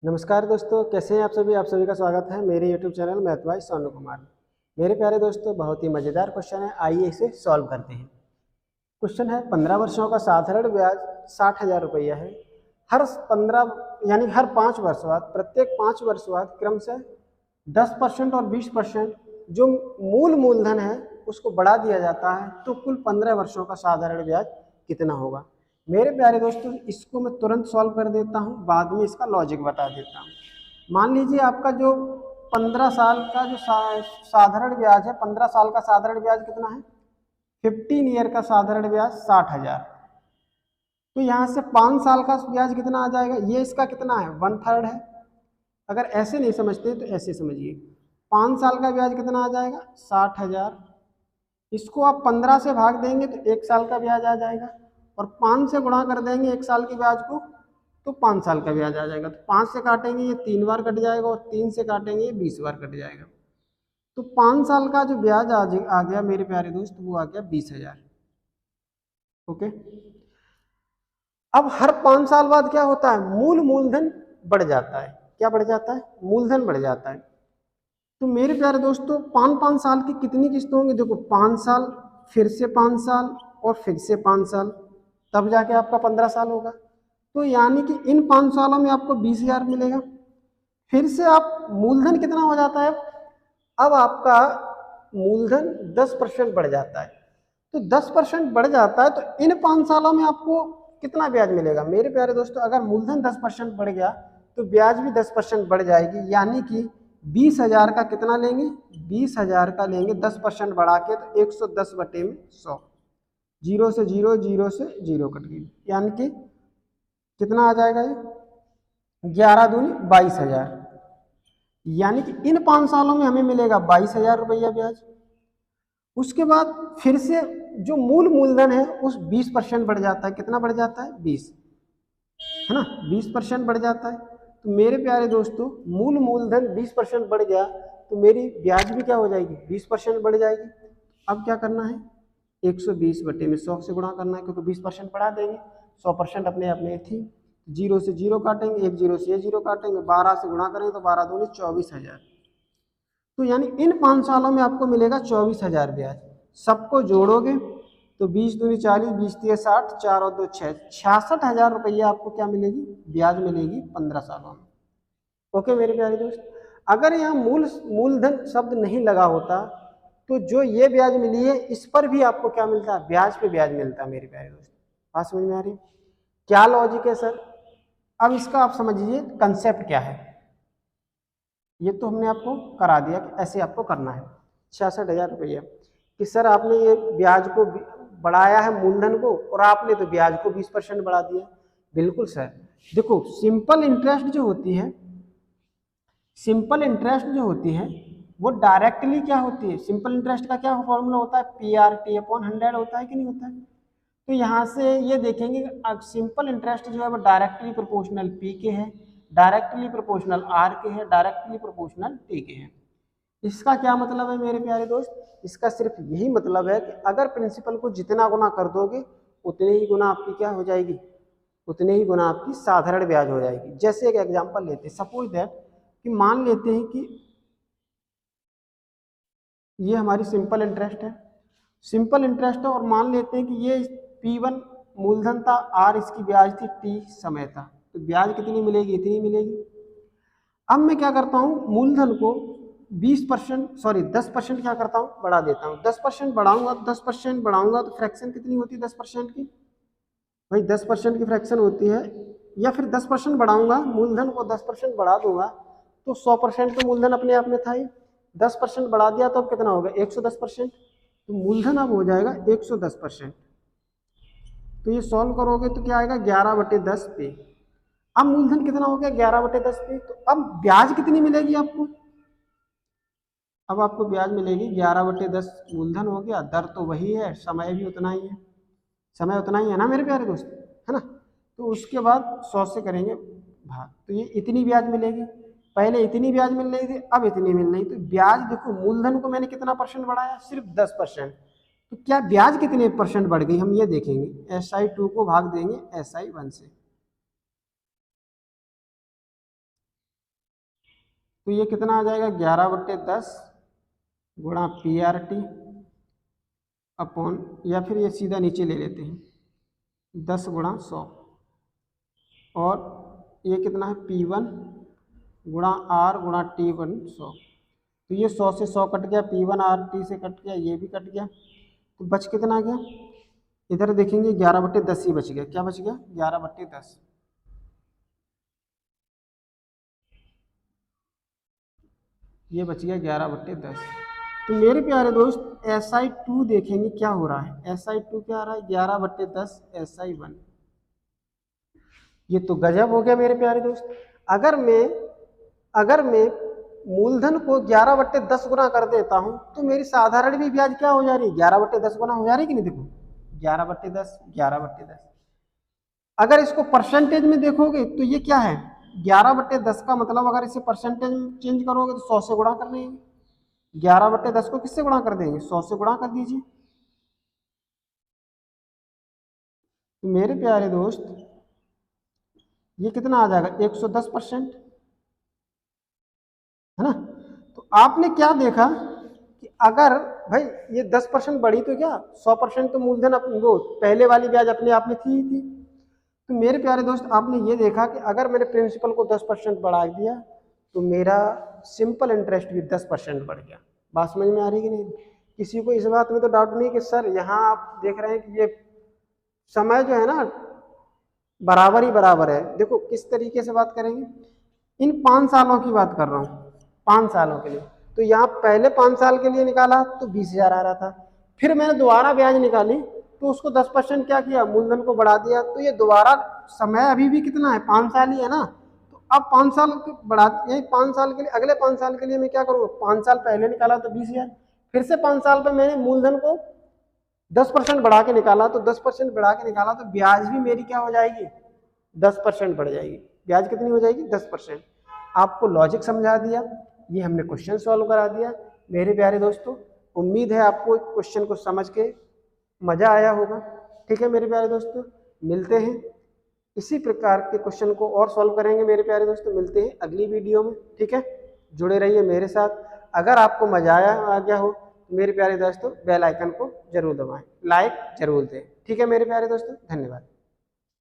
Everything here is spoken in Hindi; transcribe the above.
नमस्कार दोस्तों, कैसे हैं आप सभी। आप सभी का स्वागत है मेरे YouTube channel math bye Sonu Kumar में। मेरे प्यारे दोस्तों, बहुत ही मज़ेदार क्वेश्चन है, आइए इसे सॉल्व करते हैं। क्वेश्चन है 15 वर्षों का साधारण ब्याज 60,000 रुपया है। हर 15 यानी हर 5 वर्ष बाद, प्रत्येक 5 वर्ष बाद क्रम से 10% और 20% जो मूल मूलधन है उसको बढ़ा दिया जाता है, तो कुल 15 वर्षों का साधारण ब्याज कितना होगा। मेरे प्यारे दोस्तों, इसको मैं तुरंत सॉल्व कर देता हूँ, बाद में इसका लॉजिक बता देता हूँ। मान लीजिए आपका जो 15 साल का जो साधारण ब्याज है, 15 साल का साधारण ब्याज कितना है, 15 ईयर का साधारण ब्याज 60,000। तो यहाँ से 5 साल का ब्याज कितना आ जाएगा, ये इसका कितना है, 1/3 है। अगर ऐसे नहीं समझते तो ऐसे समझिए, 5 साल का ब्याज कितना आ जाएगा, 60,000। इसको आप 15 से भाग देंगे तो 1 साल का ब्याज आ जाएगा, और 5 से गुणा कर देंगे 1 साल के ब्याज को तो 5 साल का ब्याज आ जाएगा। तो 5 से काटेंगे ये 3 बार कट जाएगा, और 3 से काटेंगे ये 20 बार कट जाएगा। तो 5 साल का जो ब्याज आ गया मेरे प्यारे दोस्त, वो आ गया 20,000। ओके। अब हर 5 साल बाद क्या होता है, मूलधन बढ़ जाता है। क्या बढ़ जाता है, मूलधन बढ़ जाता है। तो मेरे प्यारे दोस्तों, 5-5 साल की कितनी किस्त होंगी, देखो 5 साल, फिर से 5 साल, और फिर से 5 साल, तब जाके आपका 15 साल होगा। तो यानी कि इन 5 सालों में आपको 20,000 मिलेगा। फिर से आप मूलधन कितना हो जाता है, अब आपका मूलधन 10% बढ़ जाता है। तो 10% बढ़ जाता है, तो इन 5 सालों में आपको कितना ब्याज मिलेगा। मेरे प्यारे दोस्तों, अगर मूलधन 10% बढ़ गया तो ब्याज भी 10% बढ़ जाएगी, यानी कि 20,000 का कितना लेंगे, 20,000 का लेंगे 10% बढ़ा के, तो 110/100। जीरो से जीरो, जीरो से जीरो कट गई, यानी कि कितना आ जाएगा ये, 11 दूनी 22,000। यानी कि इन 5 सालों में हमें मिलेगा 22,000 रुपया ब्याज। उसके बाद फिर से जो मूलधन है उस 20% बढ़ जाता है। कितना बढ़ जाता है, 20, है ना, 20% बढ़ जाता है। तो मेरे प्यारे दोस्तों, मूलधन 20% बढ़ गया, तो मेरी ब्याज भी क्या हो जाएगी, 20% बढ़ जाएगी। अब क्या करना है, 120/100 से गुणा करना है, क्योंकि 20% बढ़ा देंगे, 100% अपने आप में थी। जीरो से जीरो काटेंगे, एक जीरो से ये जीरो काटेंगे, 12 से गुणा करेंगे तो 12 दूनी 24,000। तो यानी इन 5 सालों में आपको मिलेगा 24,000 ब्याज। सबको जोड़ोगे तो 20 दूनी 40, 20 तिया 60, 4 और 2 6, 66,000 रुपया आपको क्या मिलेगी, ब्याज मिलेगी 15 सालों में। ओके मेरे प्यारे दोस्त, अगर यहाँ मूलधन शब्द नहीं लगा होता तो जो ये ब्याज मिली है इस पर भी आपको क्या मिलता है, ब्याज पे ब्याज मिलता है। मेरे प्यारे दोस्त, बात समझ में आ रही है, क्या लॉजिक है सर। अब इसका आप समझिए कंसेप्ट क्या है। ये तो हमने आपको करा दिया कि ऐसे आपको करना है, 66,000 रुपया कि सर आपने ये ब्याज को बढ़ाया है मूलधन को, और आपने तो ब्याज को 20% बढ़ा दिया। बिल्कुल सर, देखो सिंपल इंटरेस्ट जो होती है, सिंपल इंटरेस्ट जो होती है वो डायरेक्टली क्या होती है, सिंपल इंटरेस्ट का क्या फॉर्मूला होता है, PRT/100 होता है कि नहीं होता है। तो यहाँ से ये देखेंगे सिंपल इंटरेस्ट जो है वो डायरेक्टली प्रोपोर्शनल P के है, डायरेक्टली प्रोपोर्शनल R के है, डायरेक्टली प्रोपोर्शनल T के हैं। इसका क्या मतलब है मेरे प्यारे दोस्त, इसका सिर्फ यही मतलब है कि अगर प्रिंसिपल को जितना गुना कर दोगे उतने ही गुना आपकी क्या हो जाएगी, उतने ही गुना आपकी साधारण ब्याज हो जाएगी। जैसे एक एग्जांपल लेते हैं, सपोज दैट कि मान लेते हैं कि ये हमारी सिंपल इंटरेस्ट है, सिंपल इंटरेस्ट है, और मान लेते हैं कि ये P1 मूलधन था, R इसकी ब्याज थी, T समय था, तो ब्याज कितनी मिलेगी, इतनी मिलेगी। अब मैं क्या करता हूँ, मूलधन को 10% क्या करता हूँ, बढ़ा देता हूँ। 10% बढ़ाऊंगा तो 10% बढ़ाऊंगा तो फ्रैक्शन कितनी होती है 10% की, भाई 10% की फ्रैक्शन होती है। या फिर 10% बढ़ाऊंगा, मूलधन को 10% बढ़ा दूंगा तो 100% तो मूलधन अपने आप में था ही, 10% बढ़ा दिया तो अब कितना होगा, 110%। तो मूलधन अब हो जाएगा 110%। तो ये सॉल्व करोगे तो क्या आएगा, 11/10 पे। अब मूलधन कितना हो गया, 11/10 पे। तो अब ब्याज कितनी मिलेगी आपको, अब आपको ब्याज मिलेगी 11/10। मूलधन हो गया, दर तो वही है, समय भी उतना ही है, समय उतना ही है ना मेरे प्यारे दोस्त, है ना। तो उसके बाद 100 से करेंगे भाग, तो ये इतनी ब्याज मिलेगी। पहले इतनी ब्याज मिल रही थी, अब इतनी मिल रही। तो ब्याज देखो, मूलधन को मैंने कितना परसेंट बढ़ाया, सिर्फ 10%। तो क्या ब्याज कितने परसेंट बढ़ गई, हम ये देखेंगे। SI2 को भाग देंगे SI1 से, तो ये कितना आ जाएगा 11/10 गुणा PRT अपॉन, या फिर ये सीधा नीचे ले लेते हैं 10 गुणा 100, और ये कितना है P1 गुणा R गुणा T1 100। तो ये 100 से 100 कट गया, P1 RT से कट गया, ये भी कट गया, तो बच कितना गया, इधर देखेंगे 11/10 ही बच गया। क्या बच गया 11/10। ये बच गया 11/10। तो मेरे प्यारे दोस्त SI2 देखेंगे क्या हो रहा है। SI2 क्या आ रहा है 11/10 SI1। ये तो गजब हो गया मेरे प्यारे दोस्त। अगर मैं मूलधन को 11/10 गुना कर देता हूं तो मेरी साधारण भी ब्याज क्या हो जा रही है 11/10 गुना हो जा रही है कि नहीं। देखो 11/10 11/10। अगर इसको परसेंटेज में देखोगे तो ये क्या है 11/10 का मतलब अगर इसे परसेंटेज में चेंज करोगे तो 100 से गुणा कर लेंगे। 11/10 को किससे गुणा कर देंगे 100 से गुणा कर दीजिए। तो मेरे प्यारे दोस्त ये कितना आ जाएगा 110%, है ना। तो आपने क्या देखा कि अगर भाई ये 10% बढ़ी तो क्या 100% तो मूलधन वो पहले वाली ब्याज अपने आप में थी ही थी। तो मेरे प्यारे दोस्त आपने ये देखा कि अगर मैंने प्रिंसिपल को 10% बढ़ा दिया तो मेरा सिंपल इंटरेस्ट भी 10% बढ़ गया। बात समझ में आ रही कि नहीं। किसी को इस बात में तो डाउट नहीं कि सर यहाँ आप देख रहे हैं कि ये समय जो है ना बराबर ही बराबर है। देखो किस तरीके से बात करेंगे, इन 5 सालों की बात कर रहा हूँ, 5 सालों के लिए। तो यहाँ पहले 5 साल के लिए निकाला तो 20,000 आ रहा था, फिर मैंने दोबारा ब्याज निकाली तो उसको 10% क्या किया मूलधन को बढ़ा दिया। तो ये दोबारा समय अभी भी कितना है 5 साल ही है ना। तो अब 5 साल बढ़ा, यही 5 साल के लिए, अगले 5 साल के लिए मैं क्या करूँगा 5 साल पहले निकाला तो 20,000, फिर से 5 साल पर मैंने मूलधन को 10% बढ़ा के निकाला, तो 10% बढ़ा के निकाला तो ब्याज भी मेरी क्या हो जाएगी 10% बढ़ जाएगी। ब्याज कितनी हो जाएगी 10%। आपको लॉजिक समझा दिया, ये हमने क्वेश्चन सॉल्व करा दिया। मेरे प्यारे दोस्तों उम्मीद है आपको क्वेश्चन को समझ के मज़ा आया होगा। ठीक है मेरे प्यारे दोस्तों, मिलते हैं इसी प्रकार के क्वेश्चन को और सॉल्व करेंगे। मेरे प्यारे दोस्तों मिलते हैं अगली वीडियो में। ठीक है, जुड़े रहिए मेरे साथ। अगर आपको मज़ा आ गया हो तो मेरे प्यारे दोस्तों बेल आइकन को जरूर दबाएं, लाइक जरूर दें। ठीक है मेरे प्यारे दोस्तों, धन्यवाद।